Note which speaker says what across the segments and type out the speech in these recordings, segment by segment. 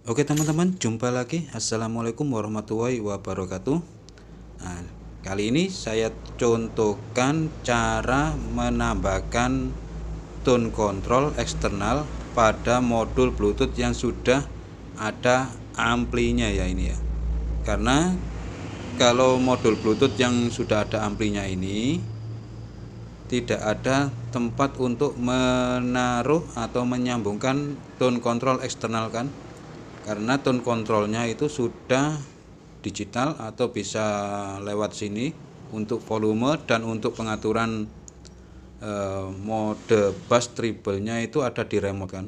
Speaker 1: Oke teman-teman, jumpa lagi. Assalamualaikum warahmatullahi wabarakatuh. Nah, kali ini saya contohkan cara menambahkan tone control eksternal pada modul Bluetooth yang sudah ada amplinya ya ini ya. Karena kalau modul Bluetooth yang sudah ada amplinya ini tidak ada tempat untuk menaruh atau menyambungkan tone control eksternal kan, karena tone controlnya itu sudah digital atau bisa lewat sini untuk volume dan untuk pengaturan mode bass treble-nya itu ada di remote kan.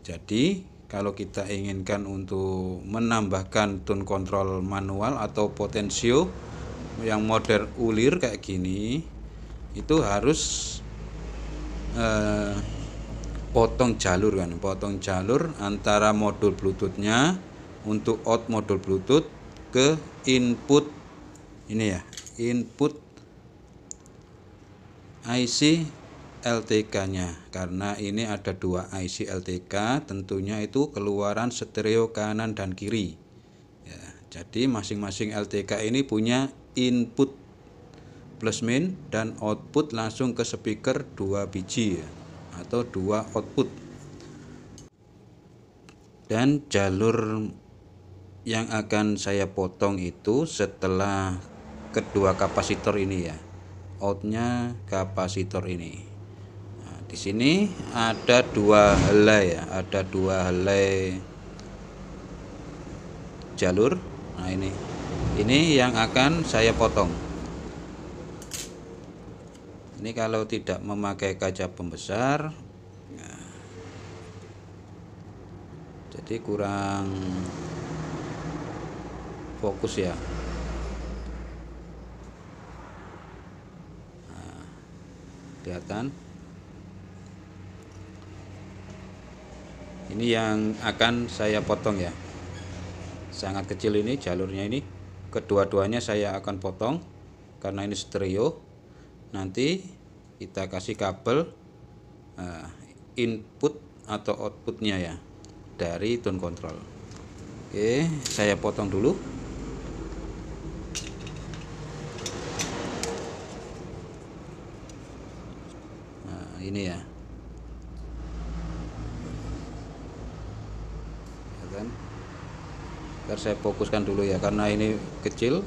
Speaker 1: Jadi kalau kita inginkan untuk menambahkan tone control manual atau potensio yang model ulir kayak gini, itu harus potong jalur antara modul Bluetoothnya untuk out modul Bluetooth ke input ini ya, input IC LTK nya, karena ini ada dua IC LTK, tentunya itu keluaran stereo kanan dan kiri ya. Jadi masing-masing LTK ini punya input plus min dan output langsung ke speaker 2 biji ya, atau 2 output. Dan jalur yang akan saya potong itu setelah kedua kapasitor ini ya, outnya kapasitor ini. Nah, di sini ada dua helai ya, ada dua helai jalur. Nah ini yang akan saya potong. Ini kalau tidak memakai kaca pembesar, jadi kurang fokus ya. Nah, lihat kan, ini yang akan saya potong ya, sangat kecil ini jalurnya, ini kedua-duanya saya akan potong karena ini stereo. Nanti kita kasih kabel input atau outputnya ya dari tone control. Oke, saya potong dulu. Nah, ini ya. Kan? Biar saya fokuskan dulu ya, karena ini kecil.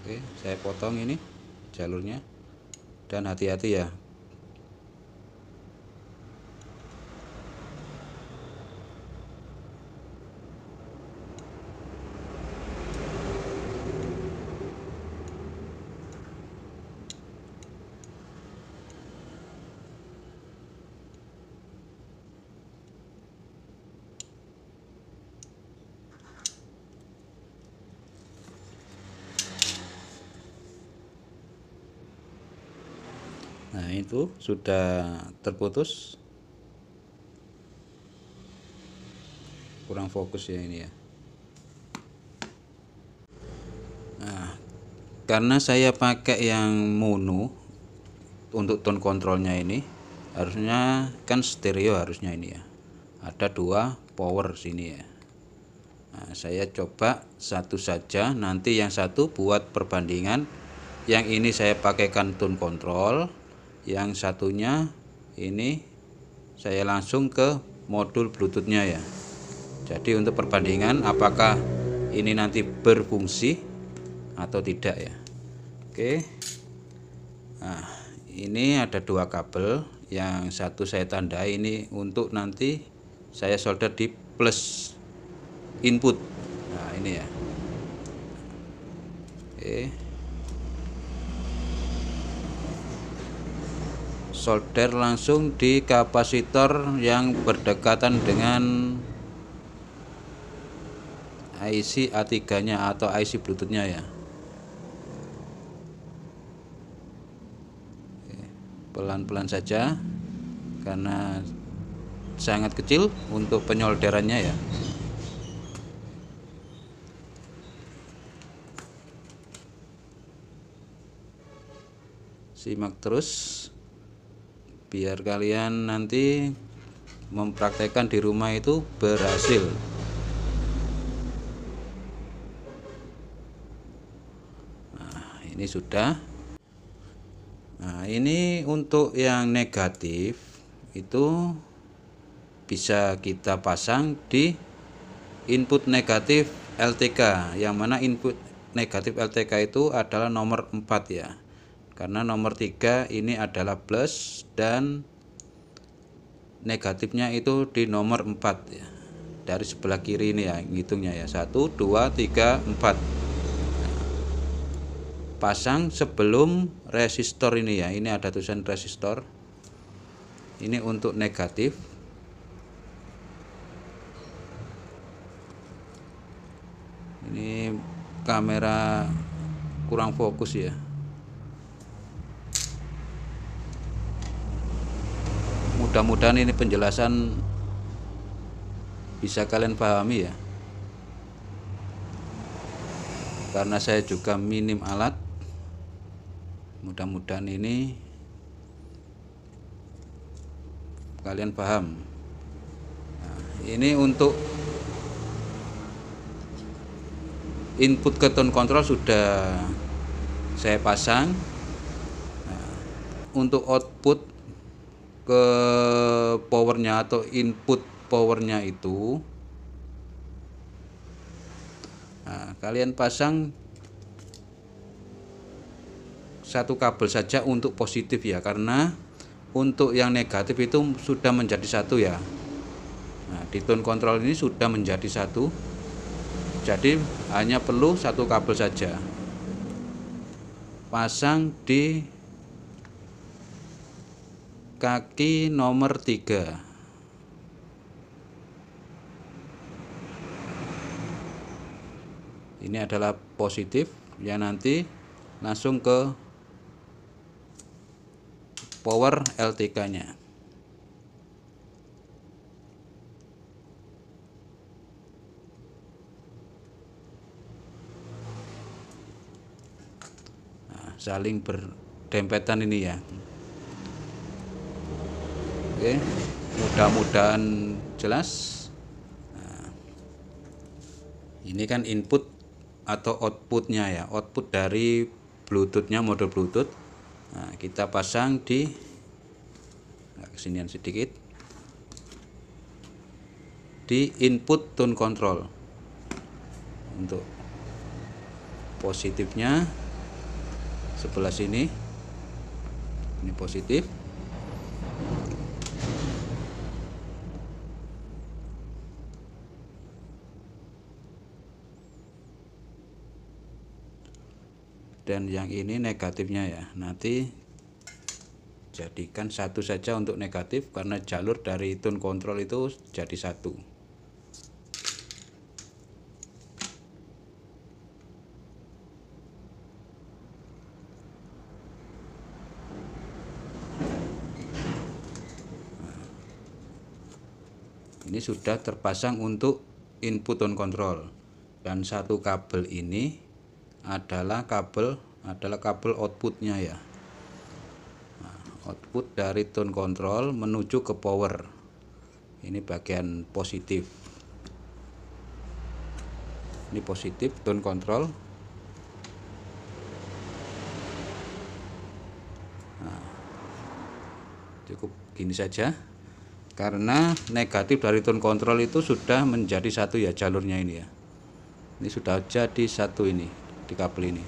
Speaker 1: Oke, saya potong ini jalurnya, dan hati-hati ya. Nah, itu sudah terputus. Kurang fokus ya ini ya. Nah, karena saya pakai yang mono untuk tone controlnya ini, harusnya kan stereo harusnya ini ya. Ada dua power sini ya. Nah, saya coba satu saja, nanti yang satu buat perbandingan. Yang ini saya pakaikan tone control, yang satunya ini saya langsung ke modul Bluetoothnya ya. Jadi untuk perbandingan apakah ini nanti berfungsi atau tidak ya. Oke. Nah, ini ada dua kabel, yang satu saya tandai ini untuk nanti saya solder di plus input. Nah, ini ya. Oke. Solder langsung di kapasitor yang berdekatan dengan IC A3-nya atau IC Bluetooth-nya ya. Pelan-pelan saja karena sangat kecil untuk penyolderannya ya. simak terus biar kalian nanti mempraktekkan di rumah itu berhasil. Nah, ini sudah. Nah, ini untuk yang negatif itu bisa kita pasang di input negatif LTK, yang mana input negatif LTK itu adalah nomor 4 ya, karena nomor 3 ini adalah plus dan negatifnya itu di nomor 4 ya, dari sebelah kiri ini ya, ngitungnya ya, 1 2 3 4. Pasang sebelum resistor ini ya, ini ada tulisan resistor, ini untuk negatif. Ini kamera kurang fokus ya. Mudah-mudahan ini penjelasan bisa kalian pahami ya. Karena saya juga minim alat. Mudah-mudahan ini kalian paham. Nah, ini untuk input ke tone control sudah saya pasang. Nah, untuk output ke powernya atau input powernya itu, nah, kalian pasang satu kabel saja untuk positif ya, karena untuk yang negatif itu sudah menjadi satu ya. Nah, di tone control ini sudah menjadi satu, jadi hanya perlu satu kabel saja. Pasang di kaki nomor 3. Ini adalah positif ya, nanti langsung ke power LTK-nya. Nah, saling berdempetan ini ya. Oke, mudah-mudahan jelas. Nah, ini kan input atau outputnya ya, output dari Bluetoothnya, modul Bluetooth. Nah, kita pasang di kesinian sedikit di input tone control. Untuk positifnya sebelah sini, ini positif. Dan yang ini negatifnya ya, nanti jadikan satu saja untuk negatif, karena jalur dari tone control itu jadi satu. Ini sudah terpasang untuk input tone control, dan satu kabel ini adalah kabel outputnya ya. Nah, output dari tone control menuju ke power. Ini bagian positif. Ini positif tone control. Nah, cukup gini saja, karena negatif dari tone control itu sudah menjadi satu ya, jalurnya ini ya. Ini sudah jadi satu ini di kabel ini.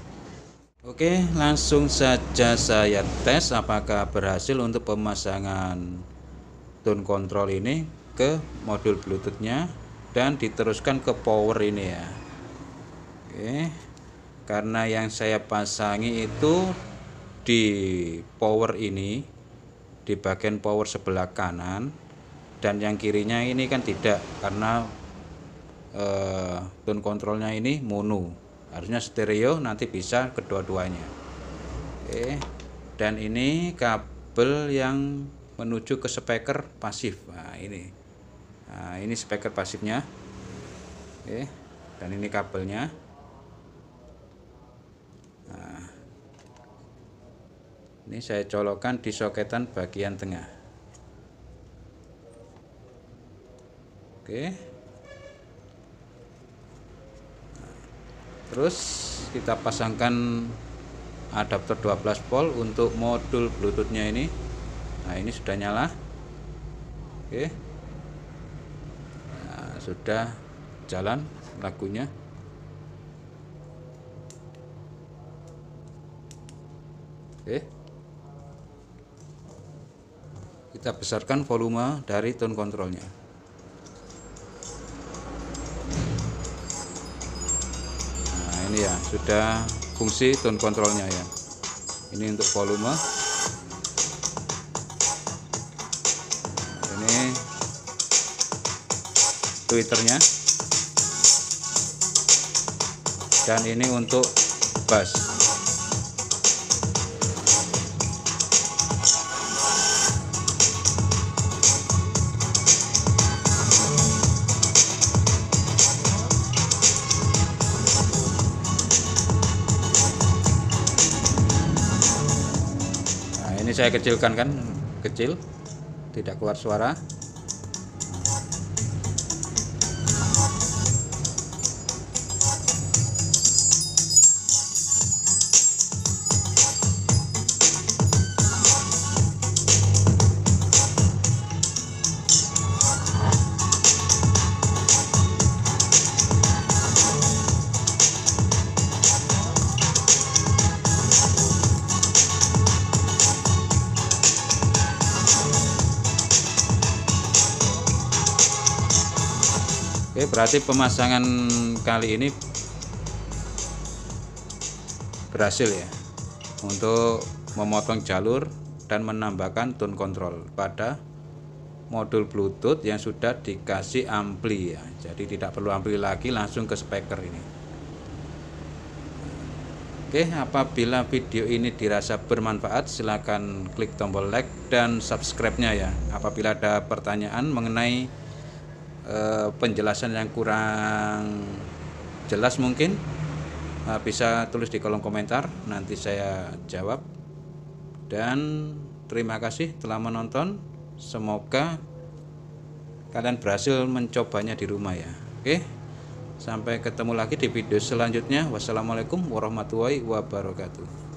Speaker 1: Oke, langsung saja saya tes apakah berhasil untuk pemasangan tone control ini ke modul Bluetoothnya dan diteruskan ke power ini ya. Oke, karena yang saya pasangi itu di power ini, di bagian power sebelah kanan, dan yang kirinya ini kan tidak, karena tone controlnya ini mono, harusnya stereo, nanti bisa kedua-duanya. Oke, dan ini kabel yang menuju ke speaker pasif. Nah, ini speaker pasifnya. Oke, dan ini kabelnya. Nah, Ini saya colokkan di soketan bagian tengah. Oke. Terus kita pasangkan adaptor 12 volt untuk modul bluetoothnya ini. Nah, ini sudah nyala. Oke. Nah, sudah jalan lagunya. Oke. Kita besarkan volume dari tone controlnya. Nah, ini ya sudah fungsi tone controlnya ya. Ini untuk volume. Ini tweeternya. Dan ini untuk bass. Ini saya kecilkan kan, kecil, tidak keluar suara. Oke, berarti pemasangan kali ini berhasil ya untuk memotong jalur dan menambahkan tone control pada modul Bluetooth yang sudah dikasih ampli ya. Jadi tidak perlu ampli lagi, langsung ke speaker ini. Oke, apabila video ini dirasa bermanfaat, silakan klik tombol like dan subscribe-nya ya. Apabila ada pertanyaan mengenai penjelasan yang kurang jelas mungkin bisa tulis di kolom komentar, nanti saya jawab. Dan terima kasih telah menonton, semoga kalian berhasil mencobanya di rumah ya. Oke, sampai ketemu lagi di video selanjutnya. Wassalamualaikum warahmatullahi wabarakatuh.